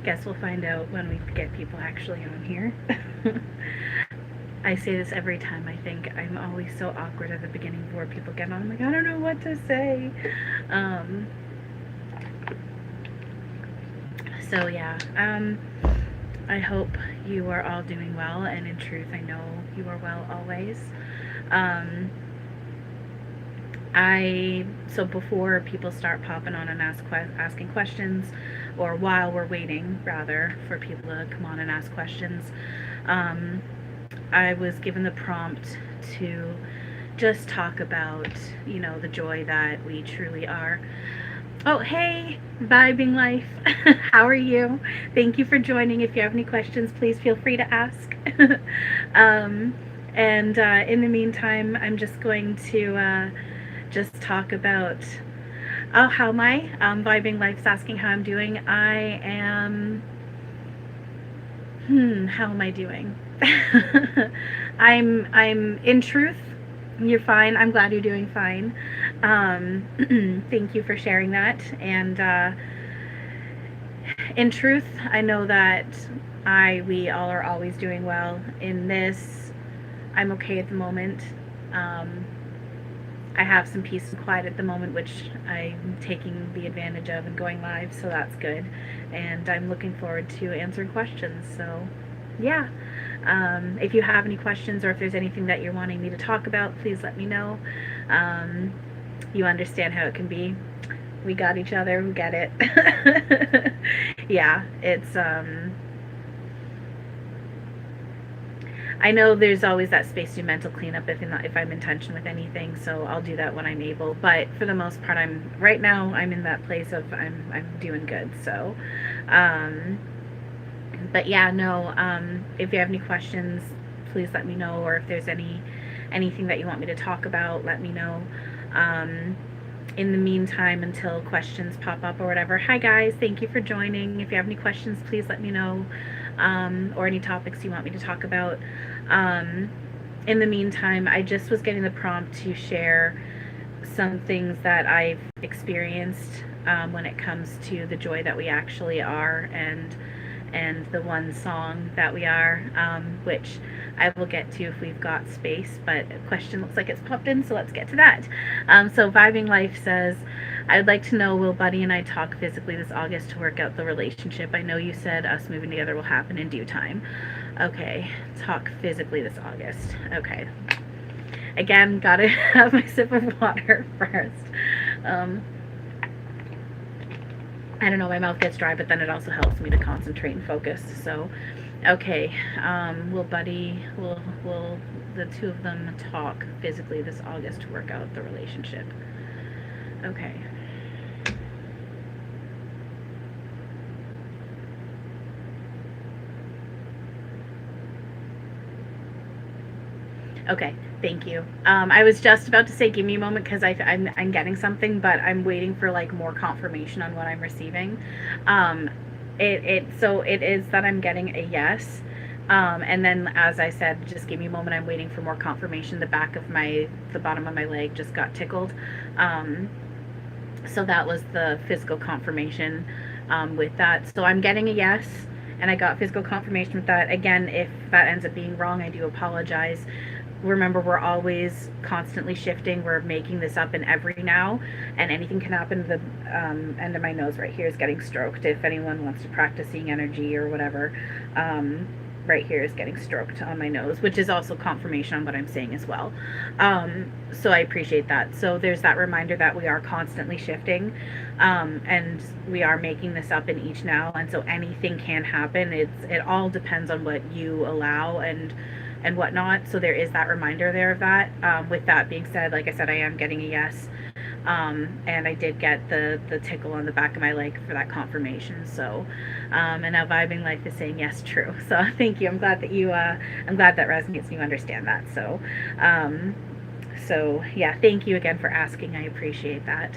guess we'll find out when we get people actually on here. I say this every time. I think I'm always so awkward at the beginning before people get on. I'm like, I don't know what to say. Um, so yeah, I hope you are all doing well, and in truth, I know you are well always. Um, so before people start popping on and asking questions, or while we're waiting rather for people to come on and ask questions, um, I was given the prompt to just talk about, the joy that we truly are. Oh, hey, Vibing Life. How are you? Thank you for joining. If you have any questions, please feel free to ask. um, and in the meantime, I'm just going to just talk about, oh, how am I? Vibing Life's asking how I'm doing. I am, how am I doing? I'm in truth, you're fine. I'm glad you're doing fine. Thank you for sharing that. And in truth, I know that we all are always doing well. In this, I'm okay at the moment. I have some peace and quiet at the moment, which I'm taking the advantage of and going live, so that's good. And I'm looking forward to answering questions. So, yeah. If you have any questions, or if there's anything that you're wanting me to talk about, please let me know. You understand how it can be. We got each other. We get it. Yeah, it's I know there's always that space to do mental cleanup if I'm in tension with anything, so I'll do that when I'm able. But for the most part, right now I'm in that place of I'm doing good. So, but yeah, no. If you have any questions, please let me know, or if there's anything that you want me to talk about, let me know. In the meantime, until questions pop up or whatever. Hi guys, thank you for joining. If you have any questions, please let me know, or any topics you want me to talk about. In the meantime, I just was getting the prompt to share some things that I've experienced when it comes to the joy that we actually are, and the one song that we are, which I will get to if we've got space, but a question looks like it's popped in, so let's get to that. So Vibing Life says, I'd like to know, will Buddy and I talk physically this August to work out the relationship? I know you said us moving together will happen in due time. Okay, talk physically this August. Okay. Again, gotta have my sip of water first. I don't know, my mouth gets dry, but then it also helps me to concentrate and focus. So, okay, will the two of them talk physically this August to work out the relationship? Okay. Okay, thank you. I was just about to say give me a moment because I'm getting something, but I'm waiting for like more confirmation on what I'm receiving. So it is that I'm getting a yes. And then, as I said, just give me a moment. I'm waiting for more confirmation. The bottom of my leg just got tickled. So that was the physical confirmation with that. So I'm getting a yes, and I got physical confirmation with that. Again, if that ends up being wrong, I do apologize. Remember, we're always constantly shifting. We're making this up in every now, and anything can happen. The end of my nose right here is getting stroked. If anyone wants to practice seeing energy or whatever, right here is getting stroked on my nose, which is also confirmation on what I'm saying as well. So I appreciate that. So there's that reminder that we are constantly shifting, and we are making this up in each now, and so anything can happen. It all depends on what you allow and whatnot. So there is that reminder there of that. With that being said, like I said, I am getting a yes. And I did get the tickle on the back of my leg for that confirmation. So, and now Vibing Life is saying yes, true. So thank you. I'm glad that resonates and you understand that. So, so yeah, thank you again for asking. I appreciate that.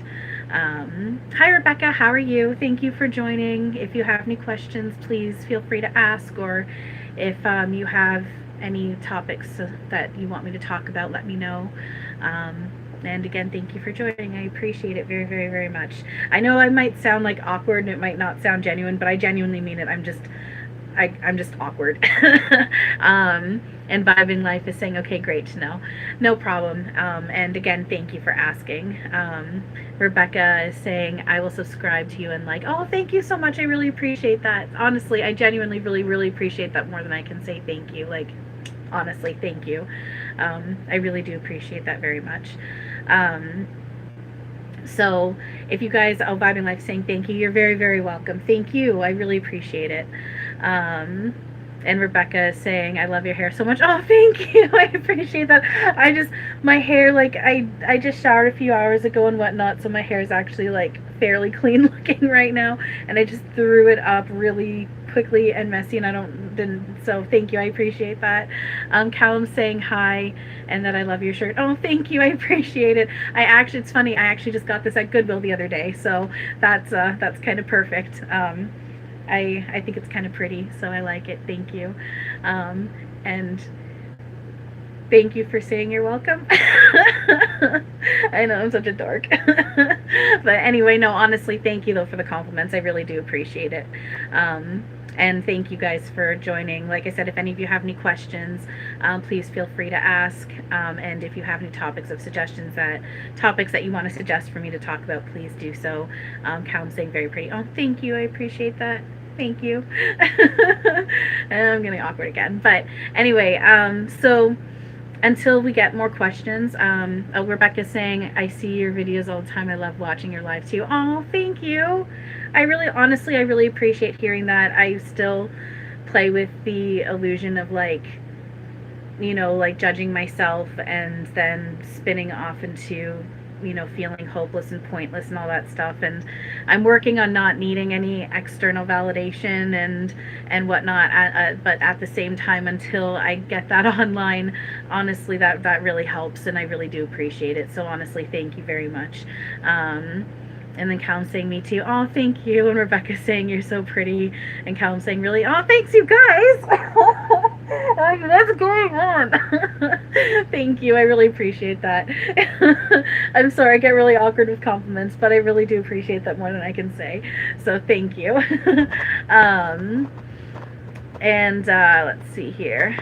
Hi Rebecca, how are you? Thank you for joining. If you have any questions, please feel free to ask, or if you have any topics that you want me to talk about, let me know. And again, thank you for joining. I appreciate it very, very, very much. I know I might sound like awkward and it might not sound genuine, but I genuinely mean it. I'm just awkward. And Vibing Life is saying, okay, great to know. No problem. And again, thank you for asking. Rebecca is saying, I will subscribe to you and like, oh, thank you so much. I really appreciate that. Honestly, I genuinely really, really appreciate that more than I can say thank you. Like, honestly, thank you. I really do appreciate that very much. So if you guys, oh, Vibing Life saying thank you, you're very, very welcome. Thank you. I really appreciate it. And Rebecca is saying, I love your hair so much. Oh, thank you. I appreciate that. My hair, like, I just showered a few hours ago and whatnot, so my hair is actually, like, fairly clean looking right now. And I just threw it up really quickly and messy, and so thank you. I appreciate that. Callum's saying hi and that I love your shirt. Oh, thank you. I appreciate it. It's funny. I actually just got this at Goodwill the other day, so that's kind of perfect. I think it's kind of pretty, so I like it. Thank you. And thank you for saying you're welcome. I know, I'm such a dork. But anyway, no, honestly, thank you, though, for the compliments. I really do appreciate it. And thank you guys for joining. Like I said, if any of you have any questions, please feel free to ask. And if you have any topics that you want to suggest for me to talk about, please do so. Callum's saying very pretty. Oh, thank you. I appreciate that. Thank you. And I'm getting awkward again. But anyway, so until we get more questions, Rebecca's saying, I see your videos all the time. I love watching your live too. Oh, thank you. I really appreciate hearing that. I still play with the illusion of, like, you know, like judging myself and then spinning off into, you know, feeling hopeless and pointless and all that stuff. And I'm working on not needing any external validation and whatnot. But at the same time, until I get that online, honestly, that really helps, and I really do appreciate it. So honestly, thank you very much. And then Callum saying, me too. Oh, thank you. And Rebecca saying, you're so pretty. And Callum saying, really? Oh, thanks, you guys. What's going on? Thank you. I really appreciate that. I'm sorry, I get really awkward with compliments, but I really do appreciate that more than I can say. So thank you. And let's see here.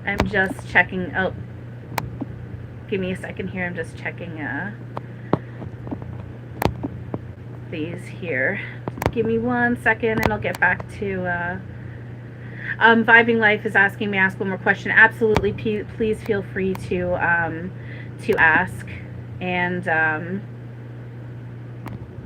I'm just checking. Oh, give me a second here. I'm just checking these here. Give me 1 second and I'll get back to Vibing Life is asking me to ask one more question. Absolutely, please feel free to ask. And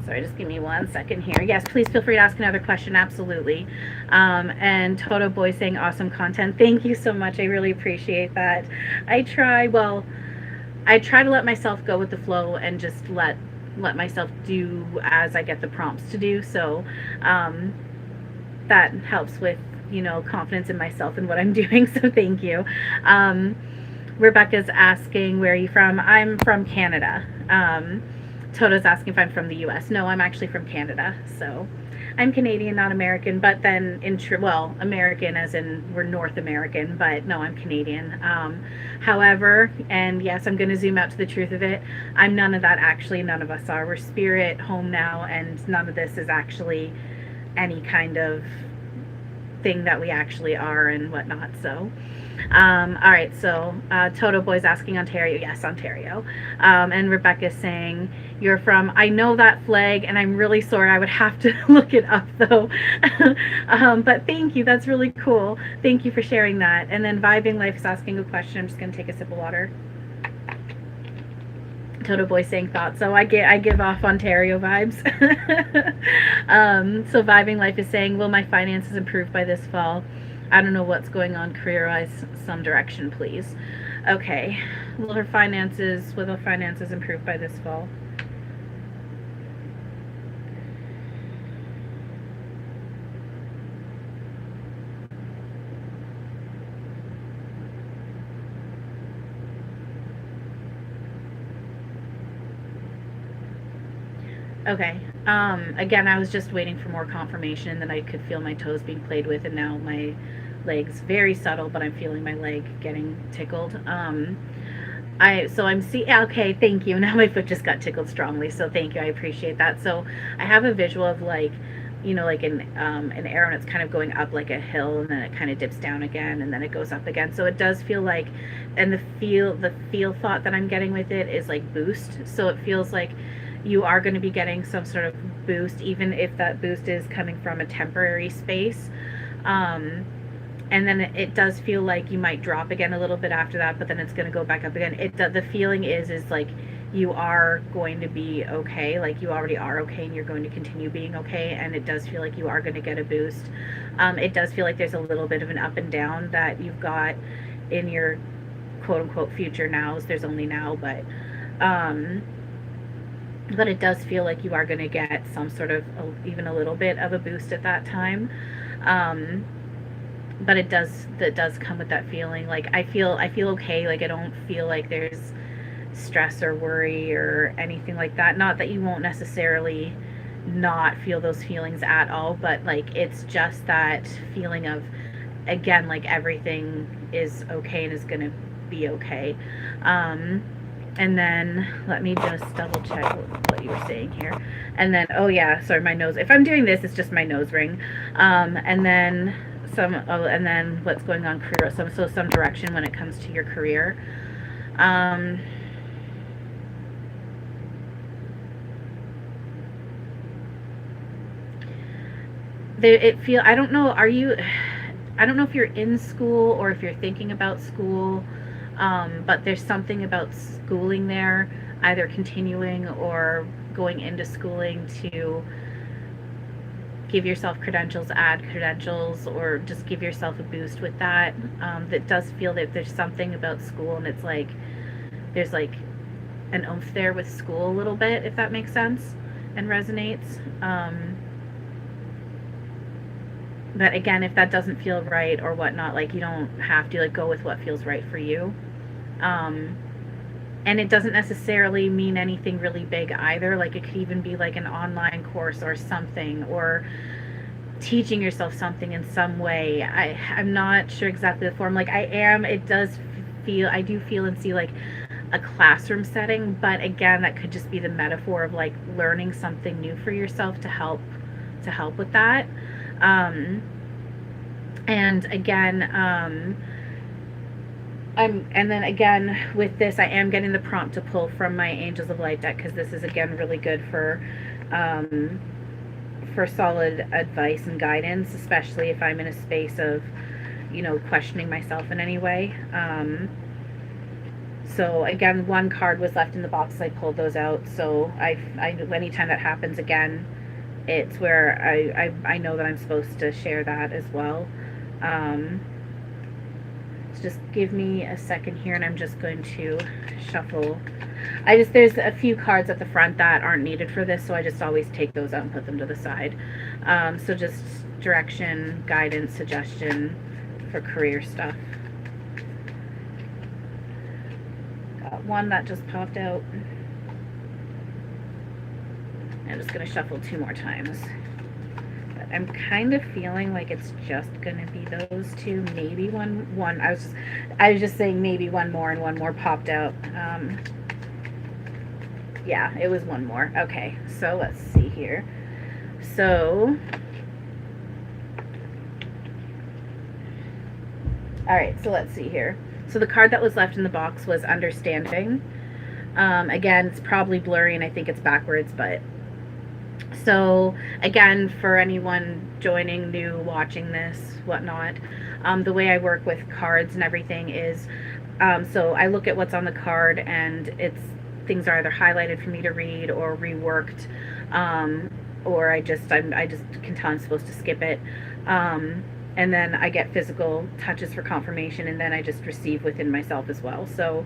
sorry, just give me 1 second here. Yes, please feel free to ask another question. Absolutely. And Toto Boy saying awesome content. Thank you so much. I really appreciate that. I try to let myself go with the flow and just let myself do as I get the prompts to do. So that helps with, you know, confidence in myself and what I'm doing. So thank you. Rebecca's asking, where are you from? I'm from Canada. Toto's asking if I'm from the US. No, I'm actually from Canada. So I'm Canadian, not American, but then American as in we're North American, but no, I'm Canadian. However, and yes, I'm going to zoom out to the truth of it, I'm none of that actually. None of us are. We're spirit, home now, and none of this is actually any kind of thing that we actually are and whatnot. So all right, so Toto Boy's asking Ontario. Yes, Ontario. And Rebecca's saying, you're from, I know that flag, and I'm really sorry. I would have to look it up, though. But thank you. That's really cool. Thank you for sharing that. And then Vibing Life is asking a question. I'm just going to take a sip of water. Toto Boy saying thoughts. So I give off Ontario vibes. So Vibing Life is saying, will my finances improve by this fall? I don't know what's going on career-wise. Some direction, please. Okay. Will the finances improve by this fall? Okay. Again, I was just waiting for more confirmation, and then I could feel my toes being played with, and now my legs, very subtle, but I'm feeling my leg getting tickled. Okay, thank you. Now my foot just got tickled strongly, so thank you. I appreciate that. So I have a visual of like, like an arrow, and it's kind of going up like a hill, and then it kind of dips down again, and then it goes up again. So it does feel like, and the feel thought that I'm getting with it is like boost. So it feels like you are going to be getting some sort of boost, even if that boost is coming from a temporary space. And then it does feel like you might drop again a little bit after that, but then it's going to go back up again. The feeling is like you are going to be okay, like you already are okay, and you're going to continue being okay, and it does feel like you are going to get a boost. It does feel like there's a little bit of an up and down that you've got in your quote-unquote future nows. There's only now, but it does feel like you are going to get some sort of even a little bit of a boost at that time. But that does come with that feeling. Like I feel okay. Like I don't feel like there's stress or worry or anything like that. Not that you won't necessarily not feel those feelings at all, but like it's just that feeling of, again, like everything is okay and is going to be okay. And then let me just double check what you were saying here. And then, oh yeah, sorry, my nose. If I'm doing this, it's just my nose ring. And then and then what's going on career, some direction when it comes to your career. I don't know, I don't know if you're in school or if you're thinking about school, but there's something about schooling there, either continuing or going into schooling to give yourself credentials, add credentials, or just give yourself a boost with that. That does feel that there's something about school, and it's like there's like an oomph there with school a little bit, if that makes sense and resonates. But again, if that doesn't feel right or whatnot, like you don't have to, like, go with what feels right for you. And it doesn't necessarily mean anything really big either. Like it could even be like an online course or something, or teaching yourself something in some way. I'm not sure exactly the form. Like I do feel and see like a classroom setting, but again, that could just be the metaphor of like learning something new for yourself to help with that. And again, and then again with this, I am getting the prompt to pull from my Angels of Light deck, because this is again really good for solid advice and guidance, especially if I'm in a space of, questioning myself in any way. So again, one card was left in the box. I pulled those out. So I anytime that happens again, it's where I know that I'm supposed to share that as well. Just give me a second here, and I'm just going to shuffle. There's a few cards at the front that aren't needed for this, so I just always take those out and put them to the side. So just direction, guidance, suggestion for career stuff. Got one that just popped out. I'm just going to shuffle 2 more times. I'm kind of feeling like it's just gonna be those 2, maybe one. I was just saying maybe one more, and one more popped out. Yeah, it was one more. Okay, so let's see here. So, all right, so let's see here. So the card that was left in the box was Understanding. Again, it's probably blurry, and I think it's backwards, but so again, for anyone joining new, watching this, whatnot, the way I work with cards and everything is, so I look at what's on the card, and things are either highlighted for me to read or reworked, or I just can tell I'm supposed to skip it, and then I get physical touches for confirmation, and then I just receive within myself as well. So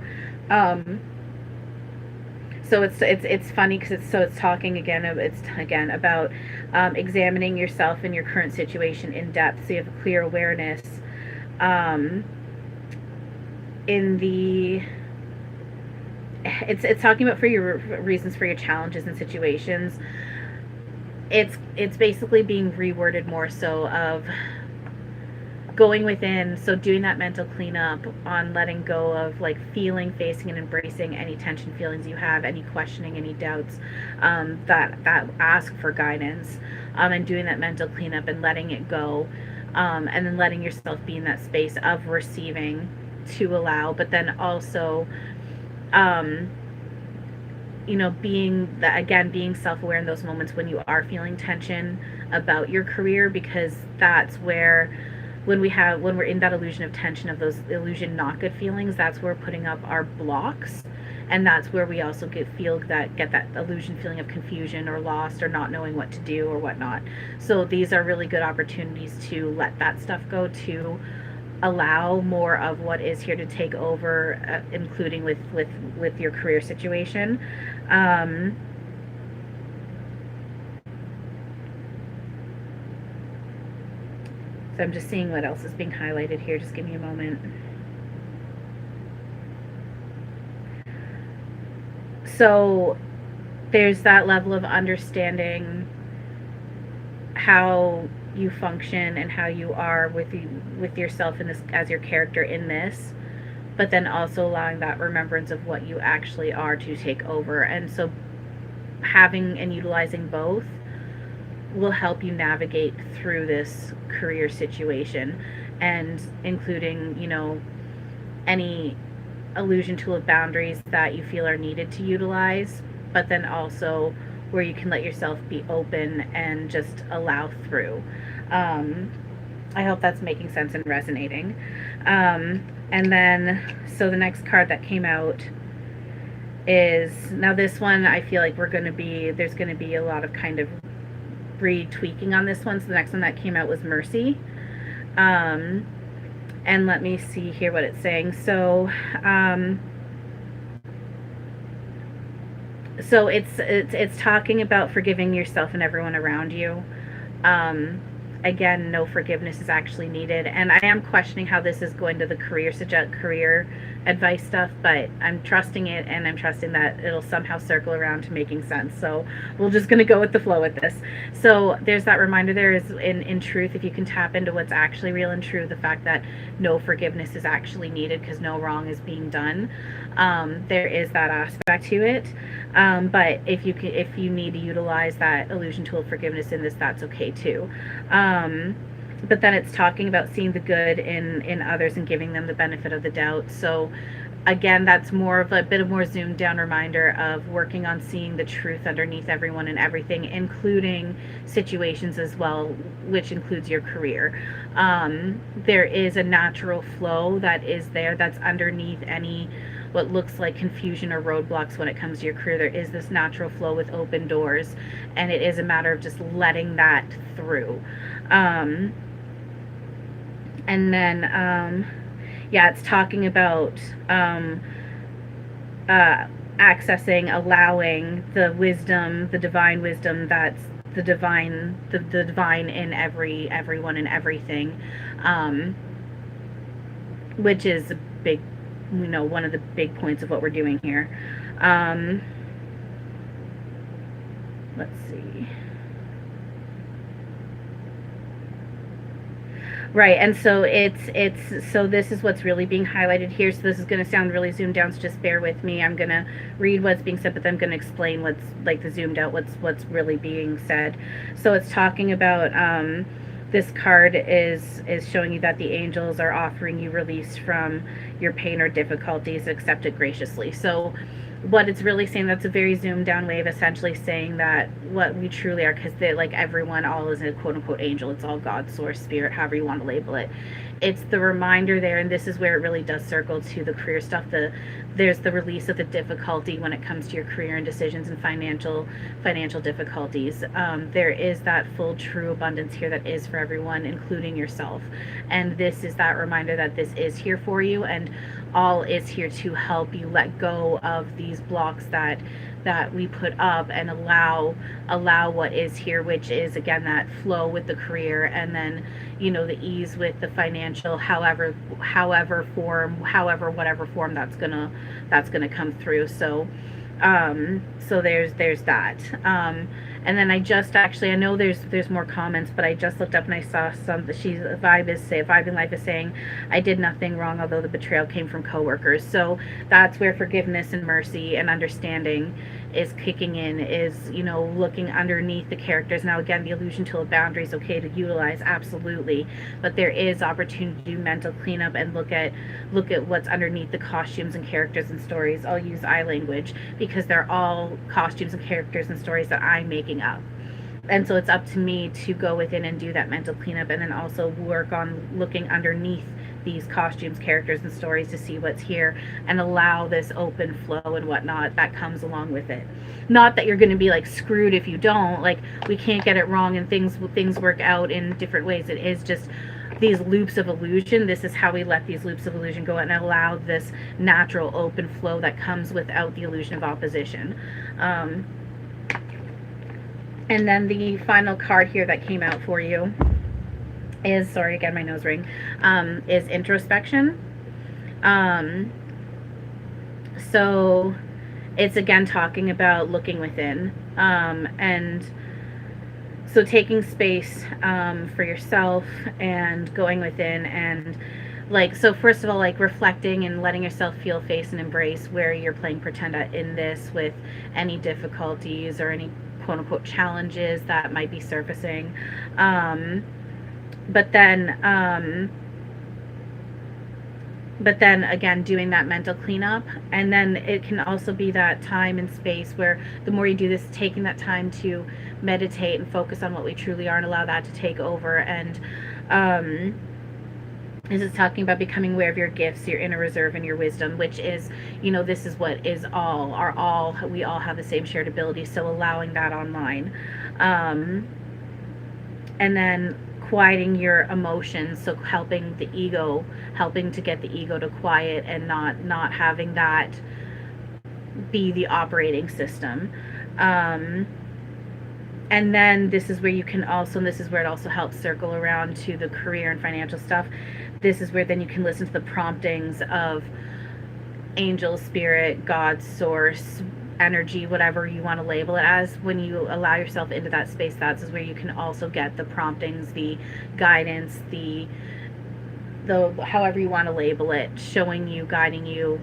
so it's funny because it's talking again. It's again about examining yourself and your current situation in depth, so you have a clear awareness. It's talking about for your reasons for your challenges and situations. It's basically being reworded more so of going within, so doing that mental cleanup on letting go of like feeling, facing, and embracing any tension feelings you have, any questioning, any doubts, that ask for guidance, and doing that mental cleanup and letting it go, and then letting yourself be in that space of receiving to allow, but then also, being self-aware in those moments when you are feeling tension about your career, because that's where, when we're in that illusion of tension, of those illusion not good feelings, that's where we're putting up our blocks, and that's where we also get that illusion feeling of confusion or lost or not knowing what to do or whatnot. So these are really good opportunities to let that stuff go, to allow more of what is here to take over, including with your career situation. So I'm just seeing what else is being highlighted here. Just give me a moment. So there's that level of understanding how you function and how you are with yourself in this, as your character in this, but then also allowing that remembrance of what you actually are to take over. And so having and utilizing both will help you navigate through this career situation, and including, any illusion tool of boundaries that you feel are needed to utilize, but then also where you can let yourself be open and just allow through. I hope that's making sense and resonating. And then, so the next card that came out is, now this one, I feel like there's going to be a lot of kind of retweaking on this one. So the next one that came out was Mercy. And let me see here what it's saying. So, it's talking about forgiving yourself and everyone around you. Again, no forgiveness is actually needed, and I am questioning how this is going to the career advice stuff, but I'm trusting it, and I'm trusting that it'll somehow circle around to making sense. So we're just going to go with the flow with this. So there's that reminder there is, in truth, if you can tap into what's actually real and true, the fact that no forgiveness is actually needed because no wrong is being done. There is that aspect to it. But if you need to utilize that illusion tool of forgiveness in this, that's okay too. But then it's talking about seeing the good in others and giving them the benefit of the doubt. So again, that's more of a bit of more zoomed down reminder of working on seeing the truth underneath everyone and everything, including situations as well, which includes your career. There is a natural flow that is there, that's underneath any what looks like confusion or roadblocks when it comes to your career. There is this natural flow with open doors, and it is a matter of just letting that through. And then, it's talking about accessing, allowing the wisdom, the divine wisdom that's the divine in everyone and everything, which is a big, one of the big points of what we're doing here. Let's see. Right, and so so this is what's really being highlighted here. So this is going to sound really zoomed down, so just bear with me. I'm going to read what's being said, but then I'm going to explain what's like the zoomed out, what's really being said. So it's talking about, this card is showing you that the angels are offering you release from your pain or difficulties, accept it graciously. So what it's really saying, that's a very zoomed down way of essentially saying that what we truly are, because like everyone, all is a quote unquote angel, it's all God, source, spirit, however you want to label it. It's the reminder there, and this is where it really does circle to the career stuff. There's the release of the difficulty when it comes to your career and decisions and financial difficulties. There is that full true abundance here that is for everyone, including yourself. And this is that reminder that this is here for you, and all is here to help you let go of these blocks that we put up and allow what is here, which is again that flow with the career, and then the ease with the financial, whatever form that's gonna come through. So there's that. And then I just actually, I know there's more comments, but I just looked up and I saw some. Vibing Life is saying, I did nothing wrong, although the betrayal came from coworkers. So that's where forgiveness and mercy and understanding is kicking in, is, you know, looking underneath the characters. Now again, the illusion tool of boundary is okay to utilize, absolutely, but there is opportunity to do mental cleanup and look at what's underneath the costumes and characters and stories. I'll use I language because they're all costumes and characters and stories that I'm making up. And so it's up to me to go within and do that mental cleanup, and then also work on looking underneath these costumes, characters, and stories to see what's here, and allow this open flow and whatnot that comes along with it. Not that you're going to be like screwed if you don't. Like, we can't get it wrong, and things work out in different ways. It is just these loops of illusion. This is how we let these loops of illusion go and allow this natural open flow that comes without the illusion of opposition. And then the final card here that came out for you is, sorry, again, my nose ring, is introspection. So it's again talking about looking within, and so taking space for yourself and going within, and like, so first of all, like reflecting and letting yourself feel, face, and embrace where you're playing pretend in this, with any difficulties or any quote unquote challenges that might be surfacing. But then again, doing that mental cleanup. And then it can also be that time and space where the more you do this, taking that time to meditate and focus on what we truly are and allow that to take over. And this is talking about becoming aware of your gifts, your inner reserve, and your wisdom, which is, you know, this is what is all, we all have the same shared ability. So allowing that online. And then quieting your emotions, so helping to get the ego to quiet and not having that be the operating system. And then this is where you can also, and this is where it also helps circle around to the career and financial stuff. This is where then you can listen to the promptings of angel, spirit, God, source, energy, whatever you want to label it as. When you allow yourself into that space, that's where you can also get the promptings, the guidance, the however you want to label it, showing you, guiding you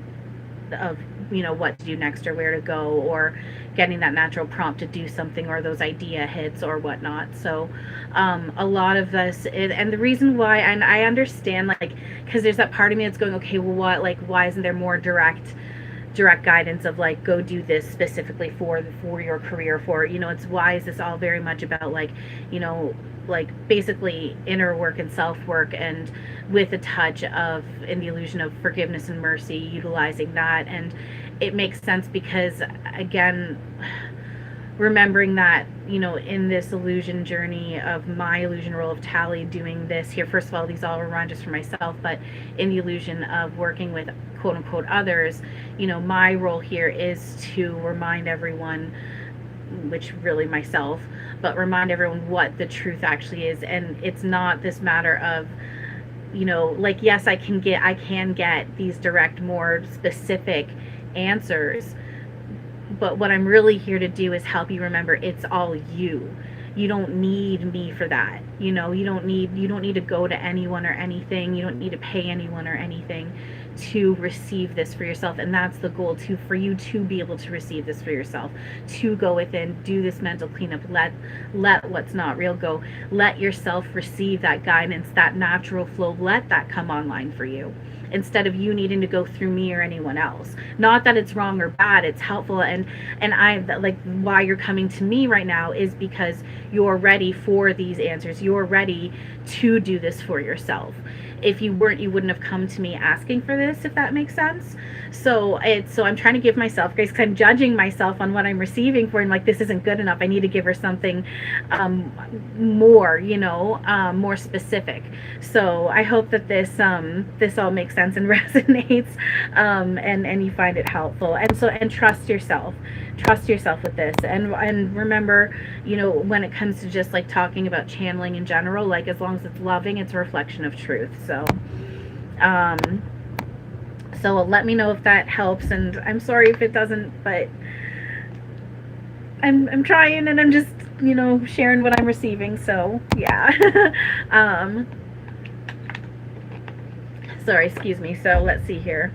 of, you know, what to do next or where to go, or getting that natural prompt to do something, or those idea hits or whatnot. So a lot of this is, and the reason why, and I understand, like, because there's that part of me that's going, okay, well, what, like, why isn't there more direct guidance of like, go do this specifically for your career, for, you know, it's, why is this all very much about like, you know, like basically inner work and self-work, and with a touch of, in the illusion of forgiveness and mercy, utilizing that. And it makes sense because, again, remembering that, you know, in this illusion journey of my illusion role of Tally, doing this here, first of all, these all run just for myself, but in the illusion of working with quote unquote others, you know, my role here is to remind everyone, which really myself, but remind everyone what the truth actually is. And it's not this matter of, you know, like, yes, I can get these direct, more specific answers, but what I'm really here to do is help you remember it's all you. You don't need me for that. You know, you don't need to go to anyone or anything. You don't need to pay anyone or anything to receive this for yourself. And that's the goal, too, for you to be able to receive this for yourself, to go within, do this mental cleanup, let what's not real go, let yourself receive that guidance, that natural flow, let that come online for you, instead of you needing to go through me or anyone else. Not that it's wrong or bad, it's helpful. And I, like, why you're coming to me right now is because you're ready for these answers. You're ready to do this for yourself. If you weren't, you wouldn't have come to me asking for this, if that makes sense. So I'm trying to give myself grace, because I'm judging myself on what I'm receiving for, and like, this isn't good enough. I need to give her something more, you know, more specific. So I hope that this all makes sense and resonates, and you find it helpful. And trust yourself with this, and remember, you know, when it comes to just like talking about channeling in general, like, as long as it's loving, it's a reflection of truth. So let me know if that helps, and I'm sorry if it doesn't, but I'm trying, and I'm just sharing what I'm receiving. So yeah. Sorry, excuse me. So let's see here.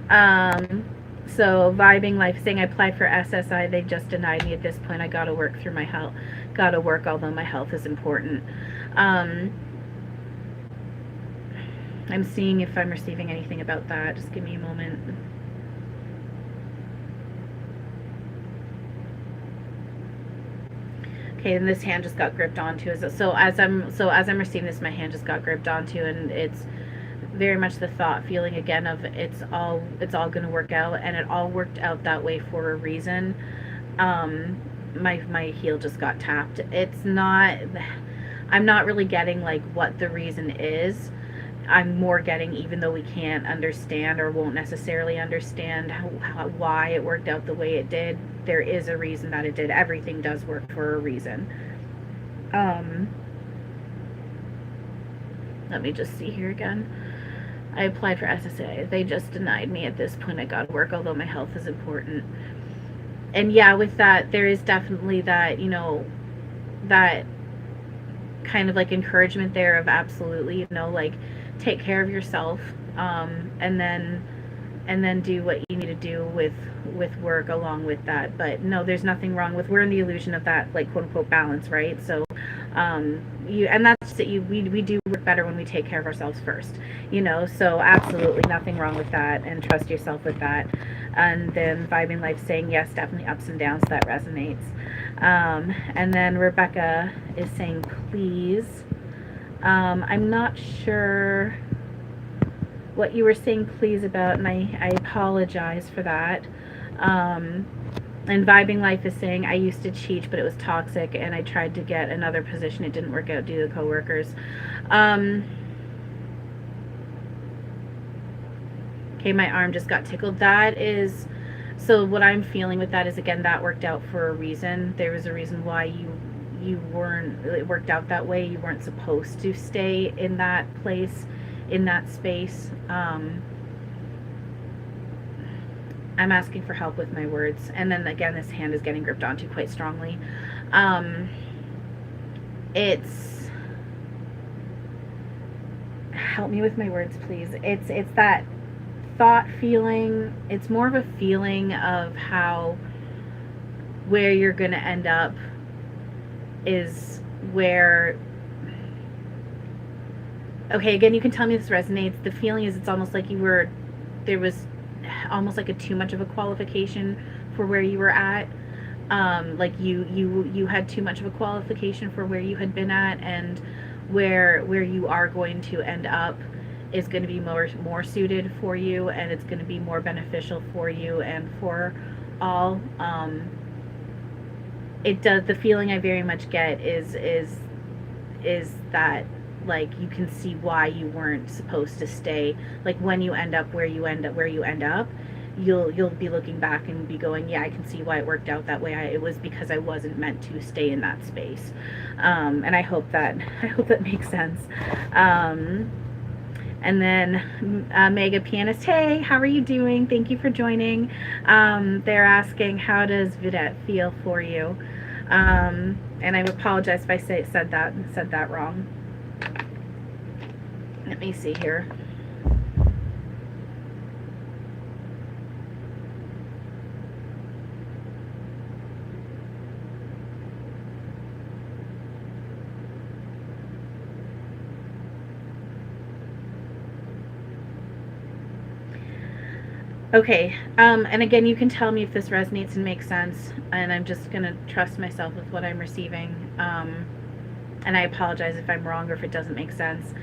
So vibing life saying I applied for SSI, they just denied me. At this point I gotta work through my health. Gotta work, although my health is important. I'm seeing if I'm receiving anything about that. Just give me a moment. Okay, and this hand just got gripped onto. So as I'm receiving this, my hand just got gripped onto, and it's very much the thought feeling again of it's all going to work out, and it all worked out that way for a reason. My heel just got tapped. It's not, I'm not really getting like what the reason is. I'm more getting, even though we can't understand or won't necessarily understand why it worked out the way it did, there is a reason that it did. Everything does work for a reason. Let me just see here again. I applied for SSA. They just denied me. At this point I got to work, although my health is important. And yeah, with that, there is definitely that, that kind of like encouragement there of absolutely, like take care of yourself, and then do what you need to do with work along with that. But no, there's nothing wrong with, we're in the illusion of that, like, quote unquote balance, right? So and that's it. We do work better when we take care of ourselves first, so absolutely nothing wrong with that, and trust yourself with that. And then vibing life saying yes, definitely ups and downs, that resonates. And then Rebecca is saying please. I'm not sure what you were saying please about, and I apologize for that. And vibing life is saying I used to cheat, but it was toxic, and I tried to get another position. It didn't work out due to coworkers. Okay, my arm just got tickled. That is, so what I'm feeling with that is, again, that worked out for a reason. There was a reason why you weren't, it worked out that way. You weren't supposed to stay in that place, in that space. I'm asking for help with my words. And then again, this hand is getting gripped onto quite strongly. It's, help me with my words, please. It's that thought feeling. It's more of a feeling of how, where you're going to end up is where, okay, again, you can tell me if this resonates. The feeling is, it's almost like there was almost like too much of a qualification for where you were at. Like you had too much of a qualification for where you had been at, and where you are going to end up is going to be more suited for you, and it's going to be more beneficial for you and for all. It does, the feeling I very much get is that, like, you can see why you weren't supposed to stay. Like, when you end up where you end up, you'll be looking back and be going, yeah, I can see why it worked out that way. It was because I wasn't meant to stay in that space. And I hope that makes sense. And then Mega Pianist, hey, how are you doing? Thank you for joining. They're asking, how does Vidette feel for you? And I apologize if I said that wrong. Let me see here. Okay, and again, you can tell me if this resonates and makes sense, and I'm just going to trust myself with what I'm receiving. And I apologize if I'm wrong or if it doesn't make sense.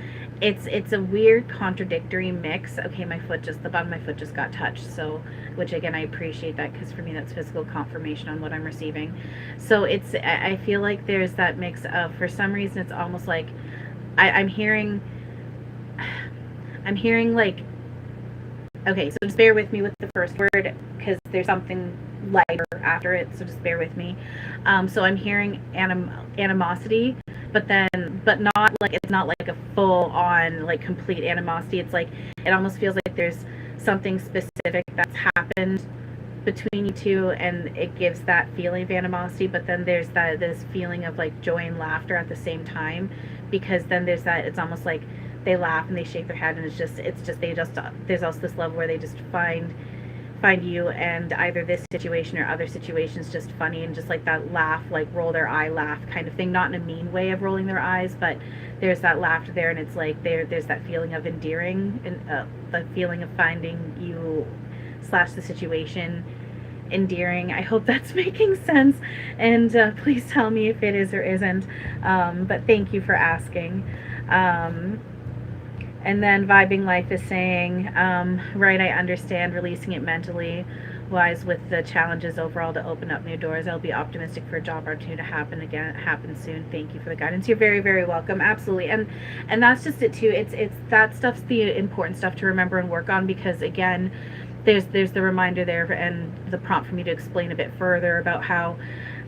It's a weird contradictory mix. Okay, the bottom of my foot just got touched, so, which again, I appreciate that, because for me that's physical confirmation on what I'm receiving. So I feel like there's that mix of, for some reason, it's almost like I'm hearing like, okay, so just bear with me with the first word, because there's something lighter after it, so just bear with me. So I'm hearing animosity, but not like, it's not like a full-on, like, complete animosity. It's like, it almost feels like there's something specific that's happened between you two, and it gives that feeling of animosity, but then there's this feeling of like joy and laughter at the same time, because then there's that, it's almost like they laugh and they shake their head, and it's just they just there's also this level where they just find you and either this situation or other situations just funny, and just like that laugh, like roll their eye laugh kind of thing, not in a mean way of rolling their eyes, but there's that laughter there, and it's like there's that feeling of endearing, and the feeling of finding you slash the situation endearing. I hope that's making sense, and please tell me if it is or isn't, but thank you for asking. And then Vibing Life is saying, right, I understand releasing it mentally wise with the challenges overall to open up new doors. I'll be optimistic for a job opportunity to happen soon. Thank you for the guidance. You're very, very welcome. Absolutely. And that's just it too. It's that stuff's the important stuff to remember and work on, because again, there's the reminder there and the prompt for me to explain a bit further about how,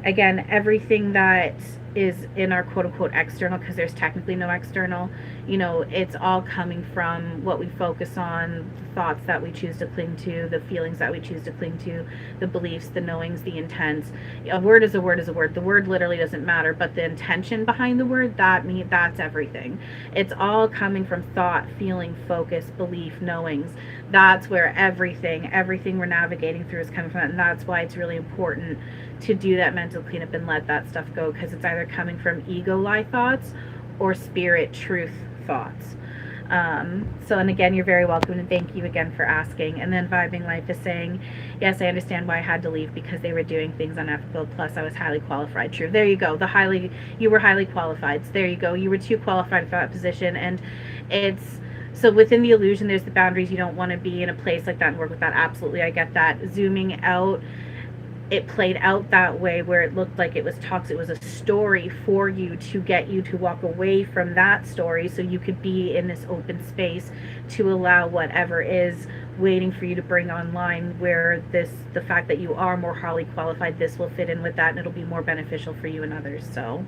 again, everything that is in our quote-unquote external, because there's technically no external, it's all coming from what we focus on, the thoughts that we choose to cling to, the feelings that we choose to cling to, the beliefs, the knowings, the intents. A word is a word is a word. The word literally doesn't matter, but the intention behind the word, that's everything. It's all coming from thought, feeling, focus, belief, knowings. That's where everything we're navigating through is coming from, and that's why it's really important to do that mental cleanup and let that stuff go, because it's either coming from ego lie thoughts or spirit truth thoughts. And again, you're very welcome, and thank you again for asking. And then Vibing Life is saying, yes, I understand why I had to leave, because they were doing things unethical, plus I was highly qualified. True. There you go. You were highly qualified. So there you go. You were too qualified for that position, and it's so within the illusion, there's the boundaries. You don't want to be in a place like that and work with that. Absolutely, I get that. Zooming out, it played out that way where it looked like it was toxic. It was a story for you to get you to walk away from that story so you could be in this open space to allow whatever is waiting for you to bring online, where the fact that you are more highly qualified, this will fit in with that, and it'll be more beneficial for you and others. So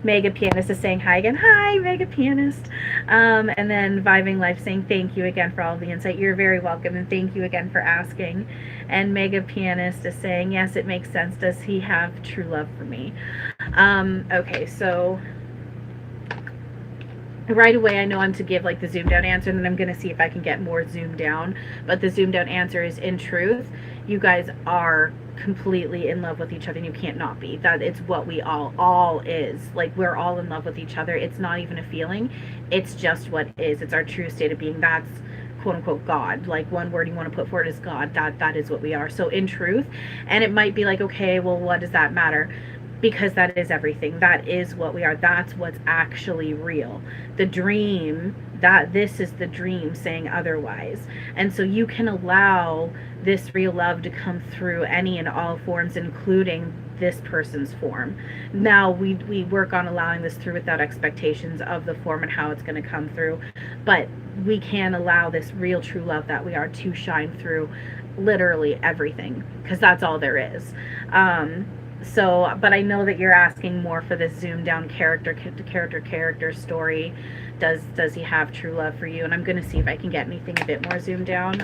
Mega Pianist is saying hi again. Hi, Mega Pianist. And then Vibing Life saying thank you again for all the insight. You're very welcome, and thank you again for asking. And Mega Pianist is saying, yes, it makes sense. Does he have true love for me? Okay, so right away I know I'm to give like the zoomed out answer, and then I'm going to see if I can get more zoomed down. But the zoomed out answer is, in truth, you guys are completely in love with each other, and you can't not be. That it's what we all is. Like, we're all in love with each other. It's not even a feeling, it's just what is. It's our true state of being. That's quote unquote God. Like, one word you want to put for it is God. That is what we are. So in truth, and it might be like, okay, well, what does that matter? Because that is everything. That is what we are. That's what's actually real. The dream, that this is the dream saying otherwise. And so you can allow this real love to come through any and all forms, including this person's form. Now we work on allowing this through without expectations of the form and how it's going to come through, but we can allow this real true love that we are to shine through literally everything, because that's all there is. But I know that you're asking more for this zoomed down character story. Does he have true love for you? And I'm going to see if I can get anything a bit more zoomed down.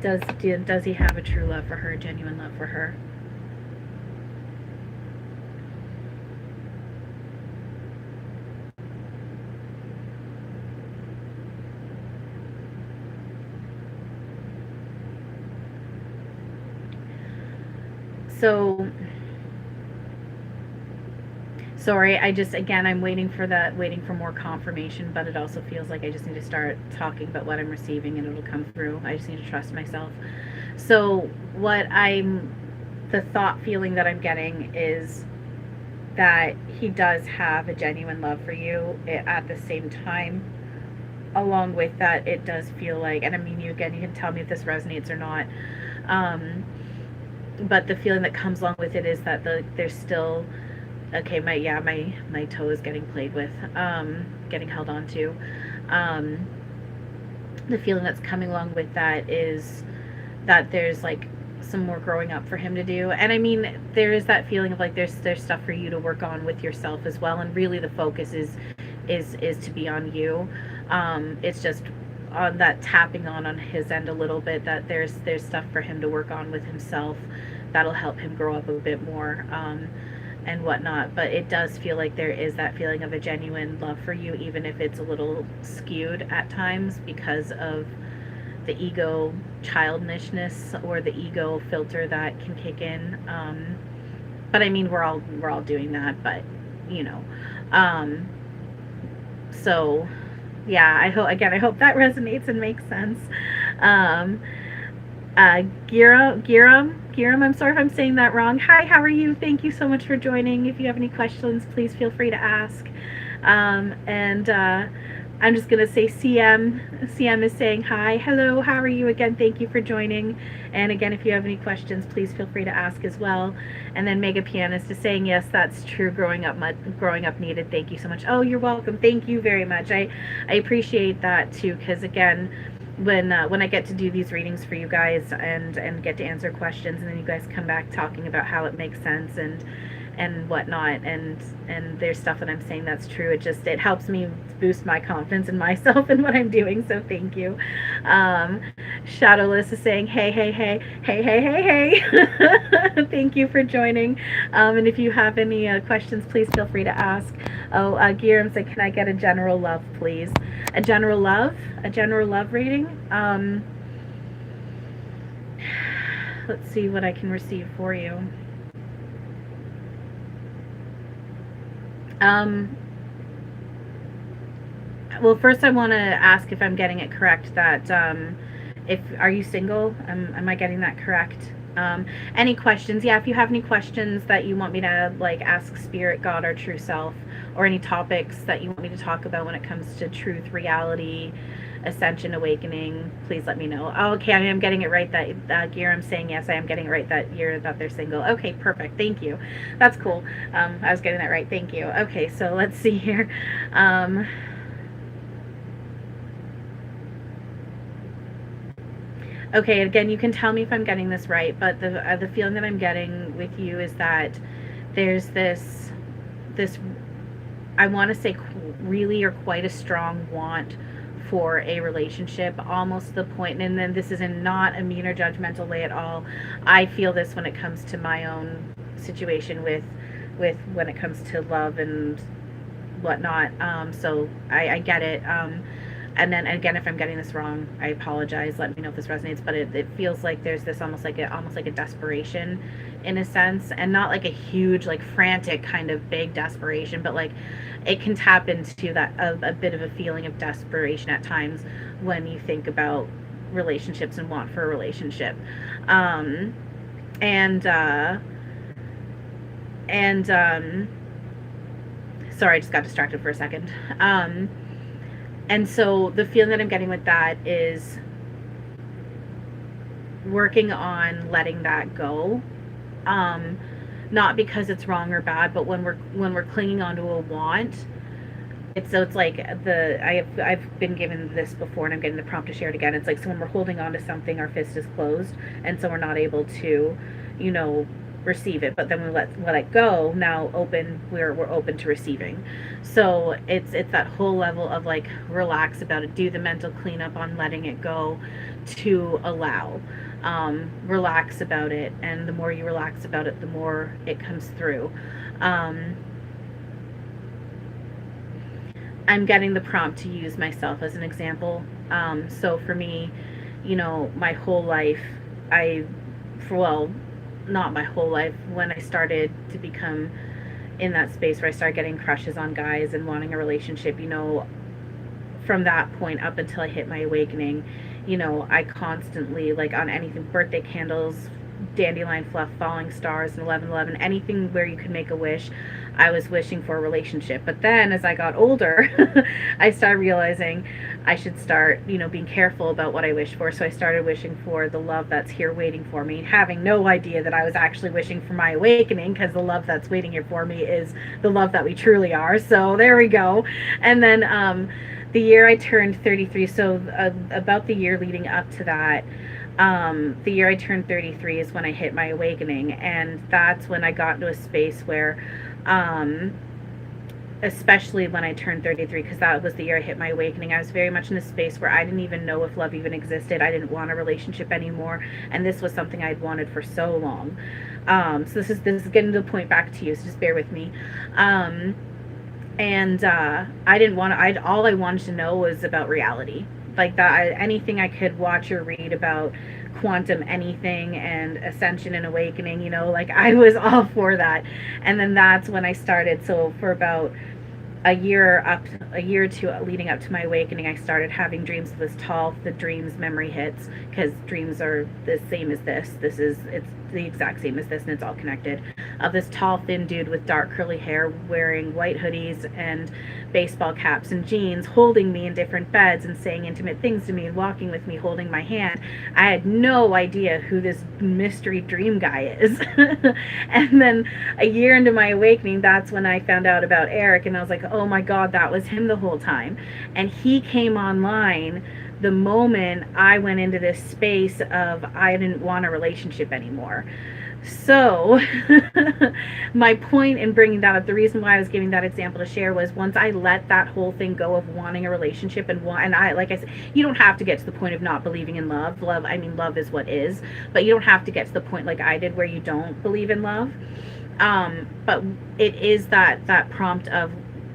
Does he have a true love for her, a genuine love for her? So sorry, I'm waiting for more confirmation, but it also feels like I just need to start talking about what I'm receiving and it'll come through. I just need to trust myself. So the thought feeling that I'm getting is that he does have a genuine love for you. At the same time, along with that, it does feel like, and I mean, you can tell me if this resonates or not, but the feeling that comes along with it is that there's still, okay, my toe is getting played with, getting held on to. The feeling that's coming along with that is that there's like some more growing up for him to do. And I mean, there is that feeling of like there's stuff for you to work on with yourself as well, and really the focus is to be on you. It's just on that tapping on his end a little bit, that there's stuff for him to work on with himself that'll help him grow up a bit more, and whatnot. But it does feel like there is that feeling of a genuine love for you, even if it's a little skewed at times because of the ego childishness or the ego filter that can kick in. But I mean, we're all doing that, but you know. So yeah, I hope that resonates and makes sense. um Giram, I'm sorry if I'm saying that wrong. Hi, how are you? Thank you so much for joining. If you have any questions, please feel free to ask. And I'm just going to say CM is saying hi. Hello, how are you? Again, thank you for joining. And again, if you have any questions, please feel free to ask as well. And then Mega Pianist is saying, yes, that's true. Growing up needed. Thank you so much. Oh, you're welcome. Thank you very much. I appreciate that too, because again, when I get to do these readings for you guys and get to answer questions, and then you guys come back talking about how it makes sense and whatnot, and there's stuff that I'm saying that's true, it helps me boost my confidence in myself and what I'm doing, so thank you. Shadowless is saying hey. Thank you for joining. And if you have any questions, please feel free to ask. Oh, Giram said, can I get a general love, please? A general love reading. Let's see what I can receive for you. Well, first I want to ask if I'm getting it correct, that are you single? Am I getting that correct? Any questions? Yeah, if you have any questions that you want me to like ask Spirit, God, or True Self, or any topics that you want me to talk about when it comes to truth, reality, ascension, awakening, please let me know. Oh, okay, I am getting it right that Giram's saying yes, I am getting it right that they're single. Okay, perfect. Thank you. That's cool. I was getting that right. Thank you. Okay, so let's see here. Okay, again, you can tell me if I'm getting this right, but the feeling that I'm getting with you is that there's this I want to say really or quite a strong want for a relationship, almost to the point, and then this is in not a mean or judgmental way at all. I feel this when it comes to my own situation with when it comes to love and whatnot. So I get it. And then again, if I'm getting this wrong, I apologize. Let me know if this resonates. But it feels like there's this almost like a desperation, in a sense, and not like a huge, like frantic kind of big desperation, but like it can tap into that a bit of a feeling of desperation at times when you think about relationships and want for a relationship. Sorry, I just got distracted for a second. And so the feeling that I'm getting with that is working on letting that go. Not because it's wrong or bad, but when we're clinging onto a want, it's like I've been given this before, and I'm getting the prompt to share it again. It's like, so when we're holding on to something, our fist is closed, and so we're not able to, receive it. But then we let it go. Now we're open to receiving. So it's that whole level of like relax about it, do the mental cleanup on letting it go, to allow, relax about it, and the more you relax about it, the more it comes through. I'm getting the prompt to use myself as an example. So for me, my whole life, not my whole life, when I started to become in that space where I started getting crushes on guys and wanting a relationship, from that point up until I hit my awakening, I constantly, like on anything, birthday candles, dandelion fluff, falling stars, and 1111, anything where you could make a wish, I was wishing for a relationship. But then as I got older, I started realizing I should start, being careful about what I wish for. So I started wishing for the love that's here waiting for me, having no idea that I was actually wishing for my awakening, because the love that's waiting here for me is the love that we truly are. So there we go. And then the year I turned 33, so about the year leading up to that, the year I turned 33 is when I hit my awakening, and that's when I got into a space where especially when I turned 33, because that was the year I hit my awakening. I was very much in a space where I didn't even know if love even existed. I didn't want a relationship anymore, and this was something I'd wanted for so long. So this is getting to the point back to you, so just bear with me. And I didn't want to. All I wanted to know was about reality, like that. Anything I could watch or read about quantum anything and ascension and awakening, like I was all for that. And then that's when I started. So for about a year or two leading up to my awakening, I started having dreams of this tall, the dreams memory hits, because dreams are the same as this. It's the exact same as this, and it's all connected. Of this tall, thin dude with dark curly hair, wearing white hoodies and baseball caps and jeans, holding me in different beds and saying intimate things to me and walking with me, holding my hand. I had no idea who this mystery dream guy is. And then a year into my awakening, that's when I found out about Eric, and I was like, oh my God, that was him the whole time. And he came online the moment I went into this space of I didn't want a relationship anymore. So my point in bringing that up, the reason why I was giving that example to share, was once I let that whole thing go of wanting a relationship and I, like I said, you don't have to get to the point of not believing in love. Love is what is, but you don't have to get to the point like I did where you don't believe in love. But it is that prompt of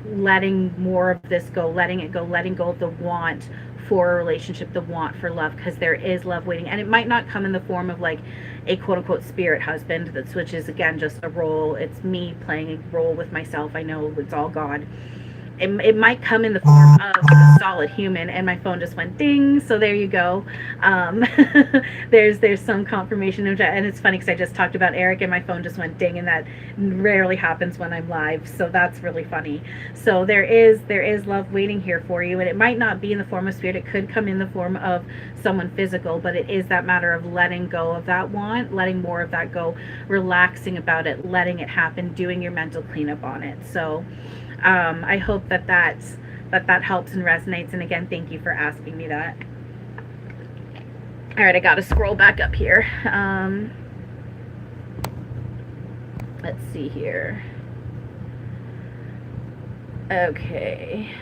letting more of this go, letting it go, letting go of the want for a relationship, the want for love, because there is love waiting. And it might not come in the form of like a quote unquote spirit husband, which is again just a role. It's me playing a role with myself. I know it's all God. It might come in the form of a solid human, and my phone just went ding, so there you go. There's some confirmation of that, and it's funny because I just talked about Eric and my phone just went ding, and that rarely happens when I'm live, so that's really funny. So there is love waiting here for you, and it might not be in the form of spirit. It could come in the form of someone physical, but it is that matter of letting go of that want, letting more of that go, relaxing about it, letting it happen, doing your mental cleanup on it. So I hope that helps and resonates. And again, thank you for asking me that. All right, I got to scroll back up here. Let's see here. Okay.